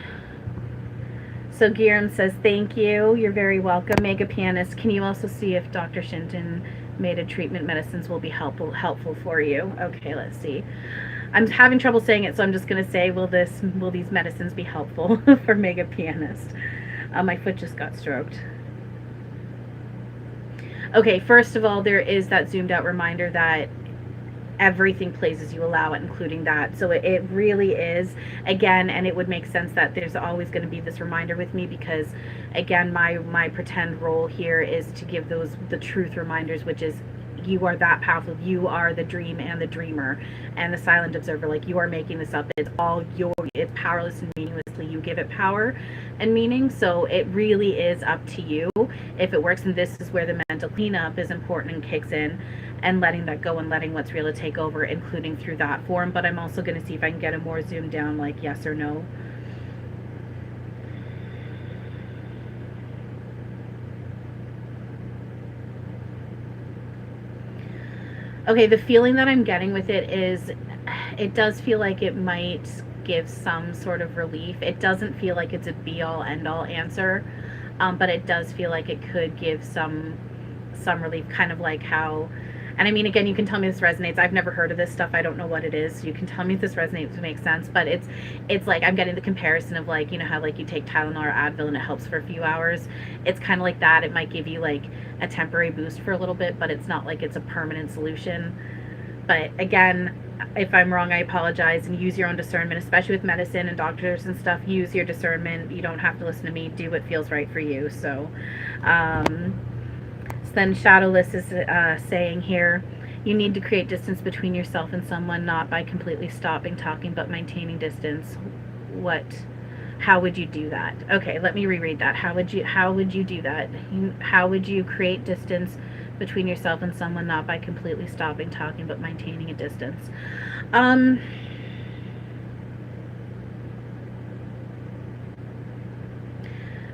So Giram says, thank you. You're very welcome. Mega Pianist, can you also see if Dr. Shinton made a treatment medicines will be helpful for you? Okay, let's see. I'm having trouble saying it, so I'm just going to say, will these medicines be helpful for Mega Pianist? My foot just got stroked. Okay, first of all, there is that zoomed out reminder that everything plays as you allow it, including that. So it really is, again, and it would make sense that there's always going to be this reminder with me, because again, my pretend role here is to give the truth reminders, which is you are that powerful. You are the dream and the dreamer and the silent observer. Like, you are making this up. It's all it's powerless and meaninglessly. You give it power and meaning. So it really is up to you if it works. And this is where the mental cleanup is important and kicks in, and letting that go and letting what's real to take over, including through that form. But I'm also going to see if I can get a more zoomed down, like yes or no. Okay, the feeling that I'm getting with it is, it does feel like it might give some sort of relief. It doesn't feel like it's a be-all, end-all answer, but it does feel like it could give some relief, kind of like how, and I mean, again, you can tell me this resonates. I've never heard of this stuff. I don't know what it is. You can tell me if this resonates, it makes sense, but it's like I'm getting the comparison of, like, you know how like you take Tylenol or Advil and it helps for a few hours. It's kind of like that. It might give you like a temporary boost for a little bit, but it's not like it's a permanent solution. But again, if I'm wrong, I apologize, and use your own discernment, especially with medicine and doctors and stuff. Use your discernment. You don't have to listen to me. Do what feels right for you. So then Shadowless is saying here, you need to create distance between yourself and someone, not by completely stopping talking, but maintaining distance. How would you do that? Okay, let me reread that. How would you do that? How would you create distance between yourself and someone, not by completely stopping talking, but maintaining a distance?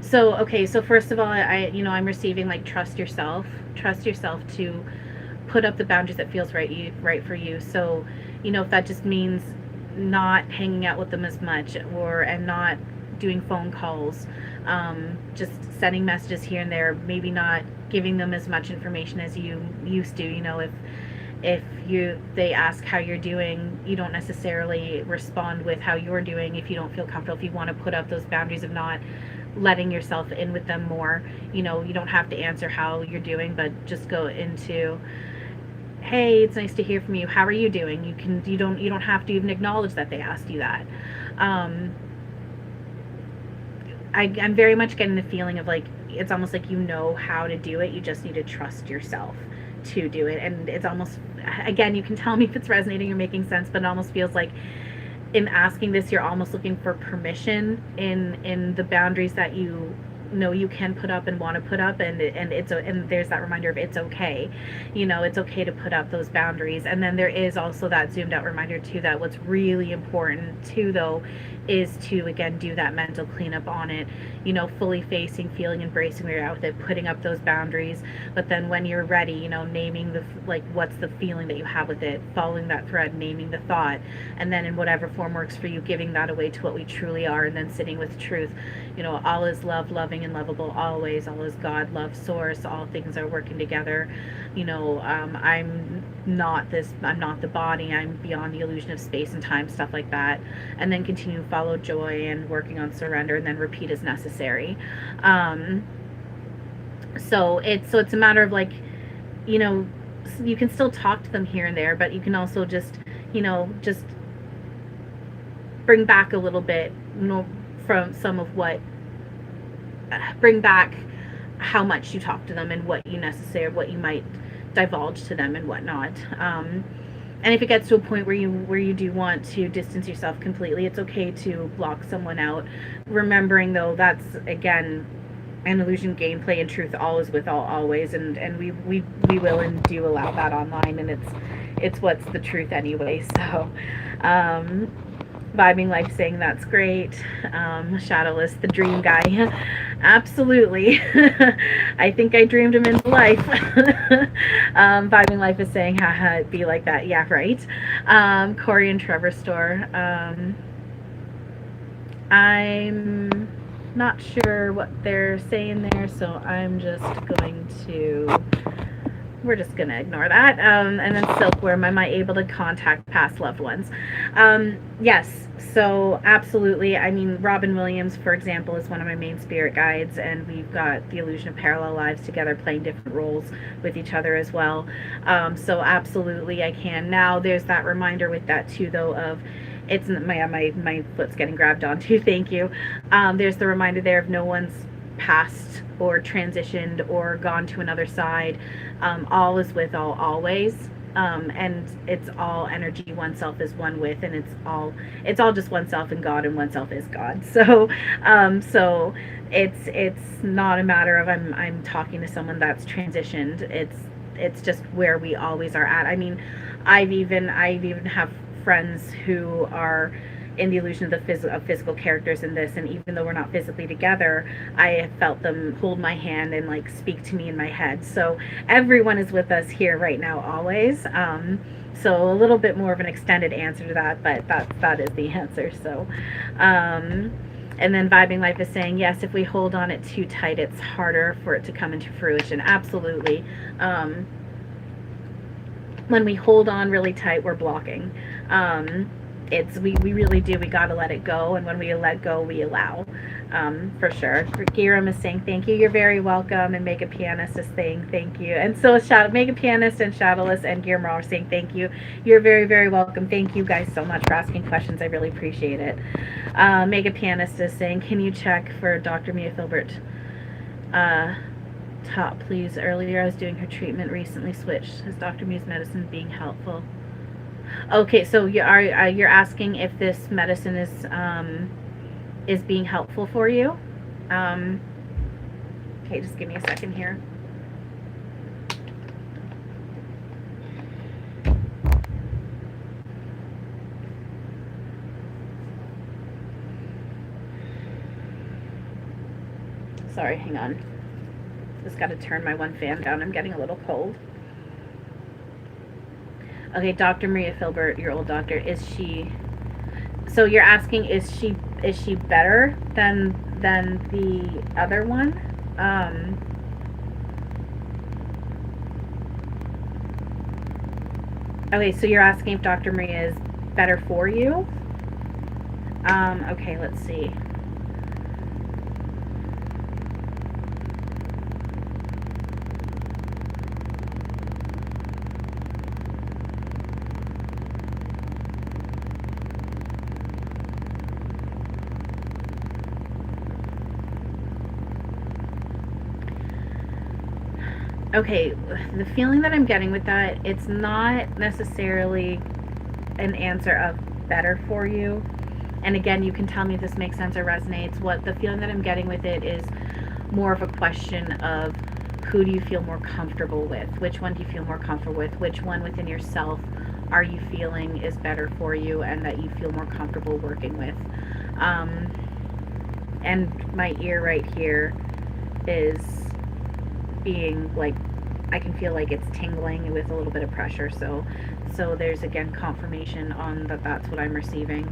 So first of all, I'm receiving, like, trust yourself to put up the boundaries that feels right for you. So, if that just means not hanging out with them as much, and not doing phone calls, just sending messages here and there, maybe not giving them as much information as you used to. If they ask how you're doing, you don't necessarily respond with how you're doing if you don't feel comfortable. If you want to put up those boundaries of not letting yourself in with them more, you don't have to answer how you're doing, but just go into, hey, it's nice to hear from you, how are you doing? You don't have to even acknowledge that they asked you that. I'm very much getting the feeling of like, it's almost like how to do it, you just need to trust yourself to do it. And it's almost, again, you can tell me if it's resonating or making sense, but it almost feels like in asking this, you're almost looking for permission in the boundaries that you can put up and want to put up, and there's that reminder of it's okay. It's okay to put up those boundaries. And then there is also that zoomed out reminder too, that what's really important too, though, is to again do that mental cleanup on it, fully facing, feeling, embracing where you're at with it, putting up those boundaries. But then when you're ready, naming what's the feeling that you have with it, following that thread, naming the thought, and then in whatever form works for you, giving that away to what we truly are, and then sitting with truth. All is love, loving and lovable always. All is God, love, source. All things are working together. I'm not the body. I'm beyond the illusion of space and time, stuff like that. And then continue to follow joy and working on surrender, and then repeat as necessary. So it's a matter of like, you can still talk to them here and there, but you can also just bring back a little bit, from some of what, bring back how much you talk to them and what you might divulge to them and whatnot. And if it gets to a point where you do want to distance yourself completely, it's okay to block someone out. Remembering though, that's again an illusion, gameplay, and truth all is with all always, and we will and do allow that online, and it's what's the truth anyway. So Vibing Life saying that's great. Shadowless, the dream guy. Absolutely. I think I dreamed him into life. Vibing Life is saying, haha, it'd be like that. Yeah, right. Corey and Trevor Store. I'm not sure what they're saying there, so I'm just going to... We're just going to ignore that. And then Silkworm, am I able to contact past loved ones? Yes, so absolutely. I mean, Robin Williams, for example, is one of my main spirit guides, and we've got the illusion of parallel lives together, playing different roles with each other as well. So absolutely I can. Now, there's that reminder with that too, though, of it's my foot's getting grabbed onto. Thank you. There's the reminder there of no one's passed or transitioned or gone to another side. All is with all always, and it's all energy. Oneself is one with, and it's all just oneself and God, and oneself is God. So so it's not a matter of I'm talking to someone that's transitioned. It's just where we always are at. I mean, I've even have friends who are in the illusion of the physical characters in this, and even though we're not physically together, I have felt them hold my hand and like speak to me in my head. So everyone is with us here right now always. So a little bit more of an extended answer to that, but that is the answer. So and then Vibing Life is saying, yes, if we hold on it too tight, it's harder for it to come into fruition. Absolutely. When we hold on really tight, we're blocking. We really do. We got to let it go. And when we let go, we allow, for sure. Giram is saying, thank you. You're very welcome. And Mega Pianist is saying, thank you. And so Mega Pianist and Shadowless and Giram are saying, thank you. You're very, very welcome. Thank you guys so much for asking questions. I really appreciate it. Mega Pianist is saying, can you check for Dr. Mia Filbert? Top, please. Earlier I was doing her treatment, recently switched. Is Dr. Mia's medicine being helpful? Okay, so you're asking if this medicine is being helpful for you. Okay, just give me a second here. Sorry, hang on. Just got to turn my one fan down. I'm getting a little cold. Okay, Dr. Maria Filbert, your old doctor, is she... So you're asking, is she better than the other one? Um, okay, so you're asking if Dr. Maria is better for you? Okay, let's see. Okay, the feeling that I'm getting with that, it's not necessarily an answer of better for you. And again, you can tell me if this makes sense or resonates. What the feeling that I'm getting with it is more of a question of who do you feel more comfortable with? Which one do you feel more comfortable with? Which one within yourself are you feeling is better for you and that you feel more comfortable working with? And my ear right here is being like, I can feel like it's tingling with a little bit of pressure. So there's again confirmation on that that's what I'm receiving.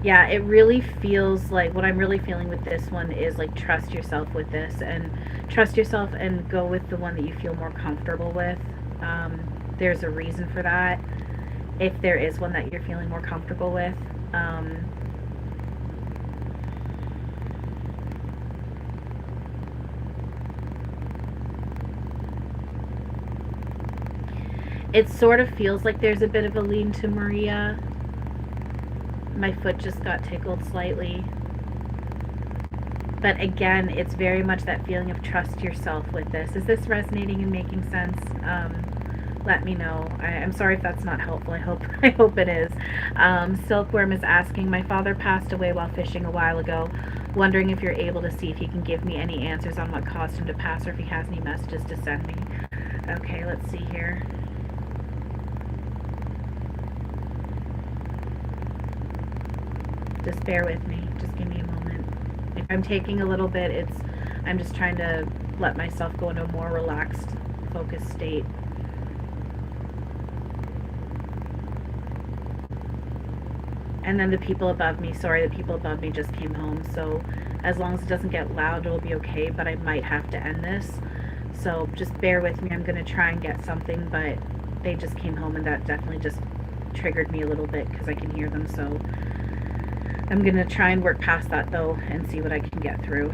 Yeah, it really feels like what I'm really feeling with this one is like trust yourself with this and trust yourself and go with the one that you feel more comfortable with. There's a reason for that. If there is one that you're feeling more comfortable with. It sort of feels like there's a bit of a lean to Maria. My foot just got tickled slightly. But again, it's very much that feeling of trust yourself with this. Is this resonating and making sense? Let me know. I'm sorry if that's not helpful. I hope it is. Silkworm is asking, my father passed away while fishing a while ago. Wondering if you're able to see if he can give me any answers on what caused him to pass or if he has any messages to send me. Okay, let's see here. Just bear with me. Just give me a moment. If I'm taking a little bit, I'm just trying to let myself go into a more relaxed, focused state. And then the people above me, sorry, the people above me just came home. So as long as it doesn't get loud, it'll be okay, but I might have to end this. So just bear with me. I'm going to try and get something, but they just came home and that definitely just triggered me a little bit because I can hear them. So I'm going to try and work past that though and see what I can get through.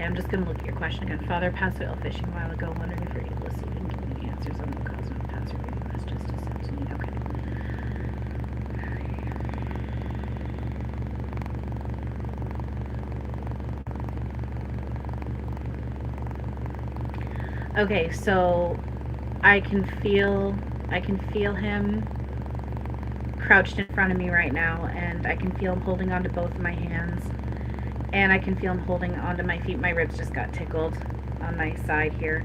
I'm just going to look at your question again. Father passed away while fishing a while ago. Wondering if you're able to see if you can give me answers on the cause of the past or maybe messages to send to me. Okay. Okay, so I can feel him crouched in front of me right now, and I can feel him holding onto both of my hands. And I can feel him holding onto my feet. My ribs just got tickled on my side here.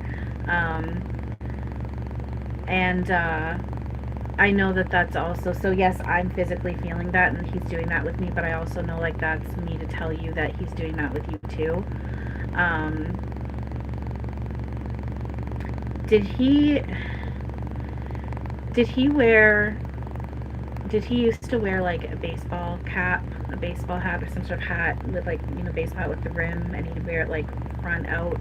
I know that that's also, so yes, I'm physically feeling that and he's doing that with me, but I also know like that's me to tell you that he's doing that with you too. Did he used to wear like a baseball cap, a baseball hat or some sort of hat with like, baseball hat with the rim, and he'd wear it like front out?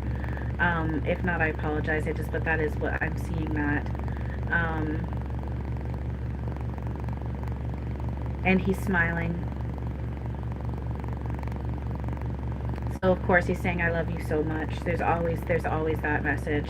If not, I apologize. But that is what I'm seeing that. And he's smiling. So of course he's saying, I love you so much. There's always that message.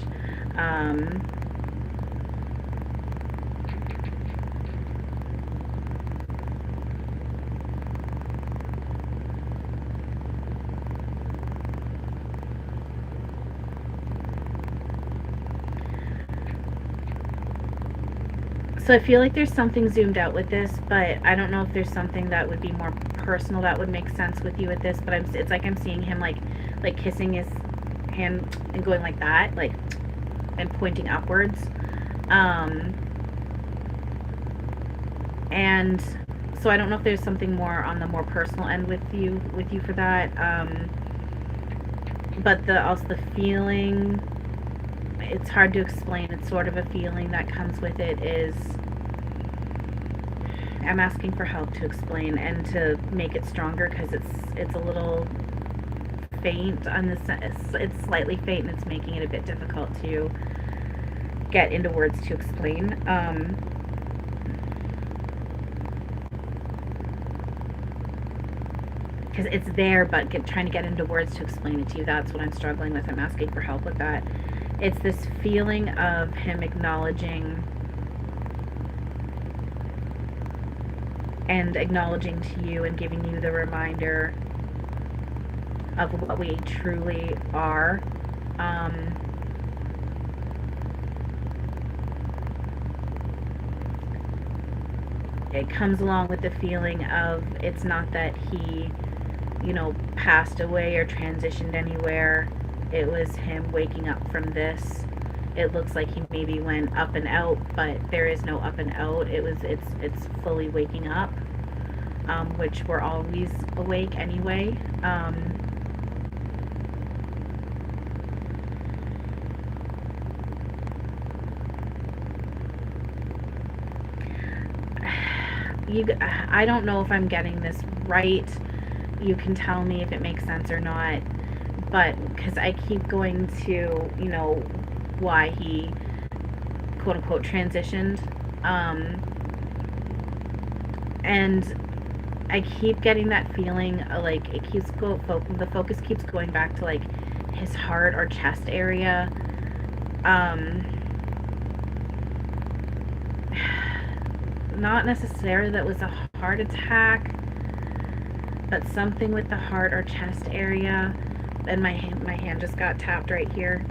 So I feel like there's something zoomed out with this, but I don't know if there's something that would be more personal that would make sense with you with this. But it's like I'm seeing him like kissing his hand and going like that, like, and pointing upwards. And so I don't know if there's something more on the more personal end with you for that. But also the feeling, it's hard to explain. It's sort of a feeling that comes with it is, I'm asking for help to explain and to make it stronger, because it's a little faint on this. It's slightly faint, and it's making it a bit difficult to get into words to explain. Because it's there, but trying to get into words to explain it to you, that's what I'm struggling with. I'm asking for help with that. It's this feeling of him acknowledging to you and giving you the reminder of what we truly are. It comes along with the feeling of, it's not that he, passed away or transitioned anywhere. It was him waking up from this. It looks like he maybe went up and out, but there is no up and out. It's fully waking up, which we're always awake anyway. I don't know if I'm getting this right. You can tell me if it makes sense or not, but because I keep going to, why he quote unquote transitioned, and I keep getting that feeling like it keeps the focus keeps going back to like his heart or chest area. Not necessarily that was a heart attack, but something with the heart or chest area. And my hand just got tapped right here.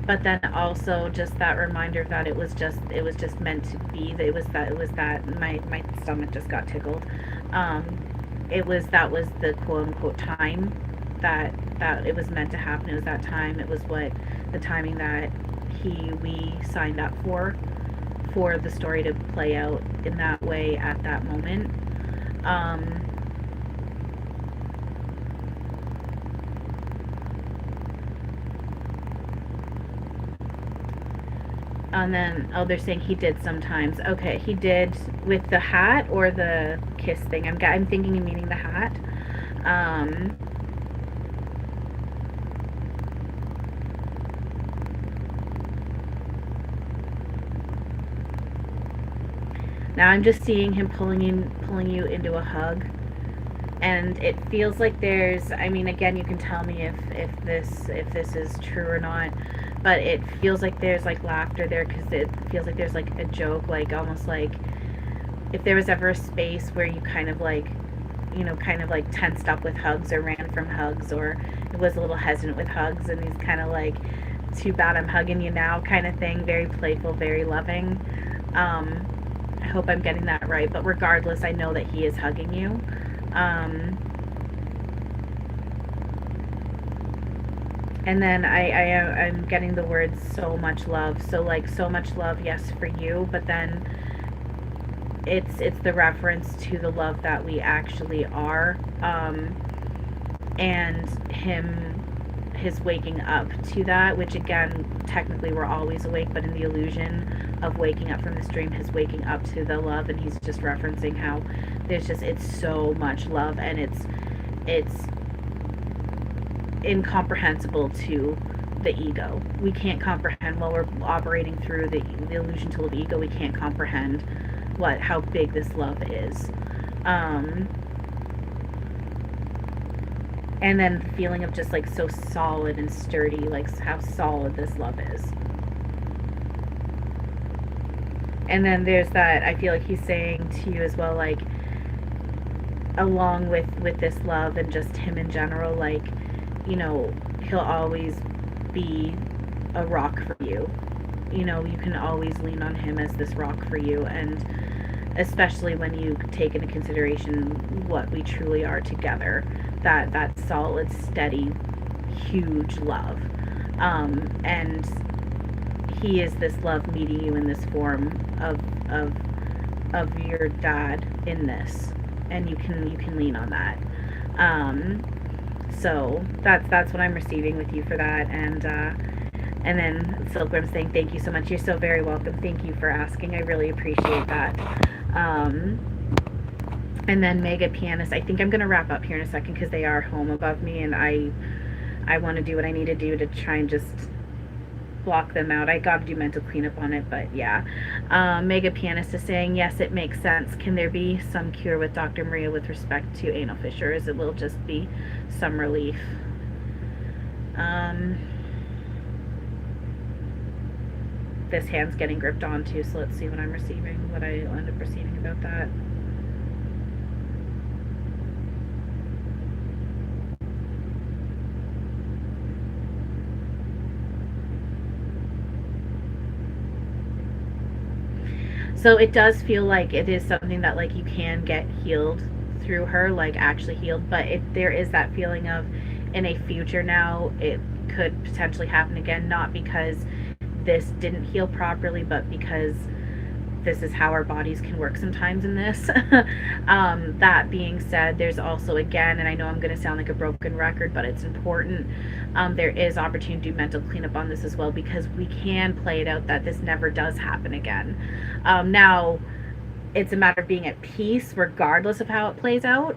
But then also just that reminder that it was just meant to be. That it was that my stomach just got tickled. That was the quote unquote time that it was meant to happen. It was that time. It was the timing that we signed up for the story to play out in that way at that moment. And then, they're saying he did sometimes. Okay, he did with the hat or the kiss thing. I'm thinking and meaning the hat. Now I'm just seeing him pulling you into a hug, and it feels like there's, again, you can tell me if this is true or not, but it feels like there's like laughter there, because it feels like there's like a joke, like almost like if there was ever a space where you kind of like tensed up with hugs or ran from hugs, or it was a little hesitant with hugs, and he's kind of like, too bad I'm hugging you now kind of thing. Very playful, very loving. I hope I'm getting that right, but regardless, I know that he is hugging you. And then I'm getting the words so much love. So like, so much love, yes, for you, but then it's the reference to the love that we actually are, and his waking up to that, which again, technically we're always awake, but in the illusion of waking up from this dream, his waking up to the love, and he's just referencing how it's so much love, and it's incomprehensible to the ego. We can't comprehend, while we're operating through the illusion tool of ego, we can't comprehend how big this love is. And then the feeling of just like so solid and sturdy, like how solid this love is. And then there's that, I feel like he's saying to you as well, like, along with this love and just him in general, like, he'll always be a rock for you. you know, you can always lean on him as this rock for you, and especially when you take into consideration what we truly are together, that solid, steady, huge love. And he is this love meeting you in this form of of your dad in this, and you can lean on that. So that's what I'm receiving with you for that. And then Silkworm saying, thank you so much. You're so very welcome. Thank you for asking. I really appreciate that. And then Mega Pianist, I think I'm going to wrap up here in a second because they are home above me, and I want to do what I need to do to try and just block them out. I got to do mental cleanup on it, but yeah. Mega Pianist is saying, yes, it makes sense. Can there be some cure with Dr. Maria with respect to anal fissures? It will just be some relief. This hand's getting gripped onto, so let's see what I'm receiving, what I end up receiving about that. So it does feel like it is something that like you can get healed through her, like actually healed, but there is that feeling of in a future now it could potentially happen again, not because this didn't heal properly, but because this is how our bodies can work sometimes in this. That being said, there's also, again, and I know I'm going to sound like a broken record, but it's important, there is opportunity to do mental cleanup on this as well, because we can play it out that this never does happen again. Now, it's a matter of being at peace regardless of how it plays out,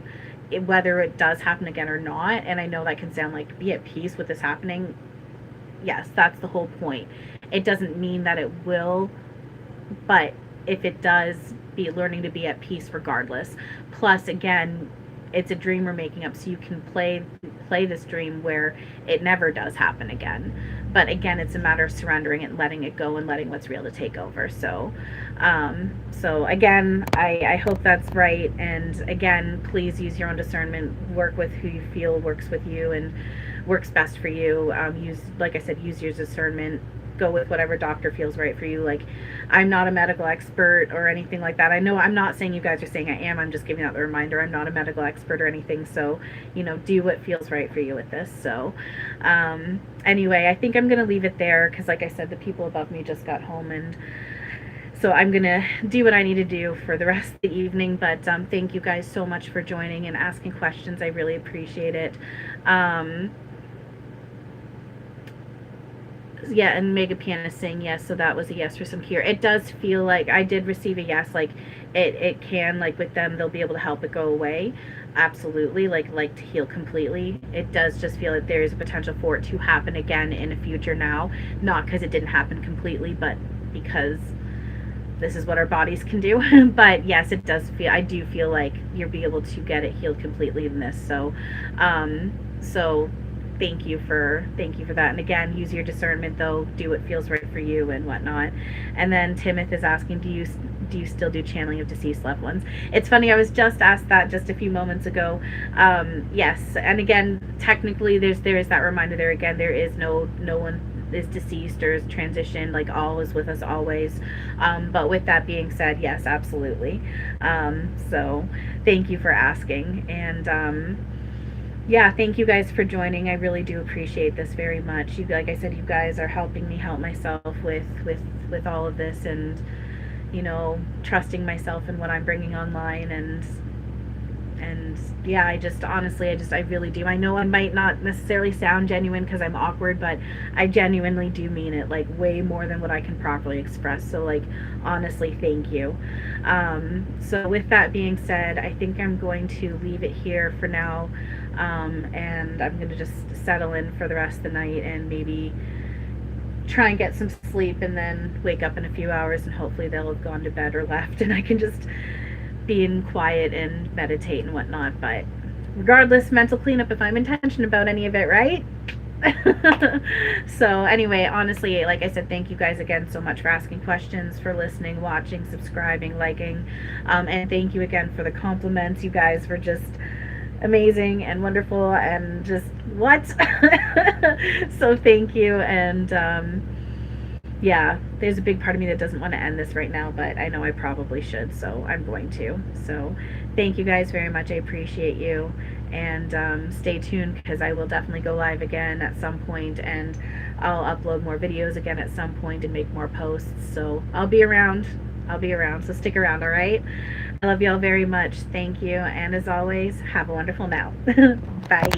whether it does happen again or not. And I know that can sound like be at peace with this happening. Yes, that's the whole point. It doesn't mean that it will, but if it does, be learning to be at peace regardless. Plus, again, it's a dream we're making up, so you can play this dream where it never does happen again. But again, it's a matter of surrendering it, letting it go, and letting what's real to take over. So again, I hope that's right. And again, please use your own discernment. Work with who you feel works with you and works best for you. Like I said, use your discernment. Go with whatever doctor feels right for you. Like, I'm not a medical expert or anything like that. I know I'm not saying you guys are saying I am. I'm just giving out the reminder. I'm not a medical expert or anything. So, do what feels right for you with this. So, anyway, I think I'm going to leave it there because, like I said, the people above me just got home, and so I'm going to do what I need to do for the rest of the evening. But thank you guys so much for joining and asking questions. I really appreciate it. Yeah, and Mega Pianist saying yes, so that was a yes for some cure. It does feel like I did receive a yes, like it can, like with them, they'll be able to help it go away. Absolutely, like to heal completely. It does just feel like there is a potential for it to happen again in the future now, not because it didn't happen completely, but because this is what our bodies can do. But yes, it does feel, I do feel like you'll be able to get it healed completely in this. So thank you for that. And again, use your discernment though, do what feels right for you and whatnot. And then Timothy is asking, do you still do channeling of deceased loved ones? It's funny, I was just asked that just a few moments ago. Yes, and again, technically there is that reminder there again, there is no one is deceased or is transitioned, like all is with us always. But with that being said, yes, absolutely. So thank you for asking. And yeah, thank you guys for joining. I really do appreciate this very much. Like I said, you guys are helping me help myself with all of this, and trusting myself in what I'm bringing online, and yeah, I really do. I know I might not necessarily sound genuine because I'm awkward, but I genuinely do mean it, like way more than what I can properly express. So like, honestly, thank you. So with that being said, I think I'm going to leave it here for now. And I'm going to just settle in for the rest of the night and maybe try and get some sleep, and then wake up in a few hours and hopefully they'll have gone to bed or left, and I can just be in quiet and meditate and whatnot. But regardless, mental cleanup if I'm intentional about any of it, right? So anyway, honestly, like I said, thank you guys again so much for asking questions, for listening, watching, subscribing, liking, and thank you again for the compliments. You guys were just amazing and wonderful and just what. So thank you. And yeah, there's a big part of me that doesn't want to end this right now, but I know I probably should, so I'm going to. So thank you guys very much. I appreciate you. And stay tuned because I will definitely go live again at some point, and I'll upload more videos again at some point and make more posts. So I'll be around. I'll be around. So stick around, all right? I love y'all very much. Thank you. And as always, have a wonderful now. Bye.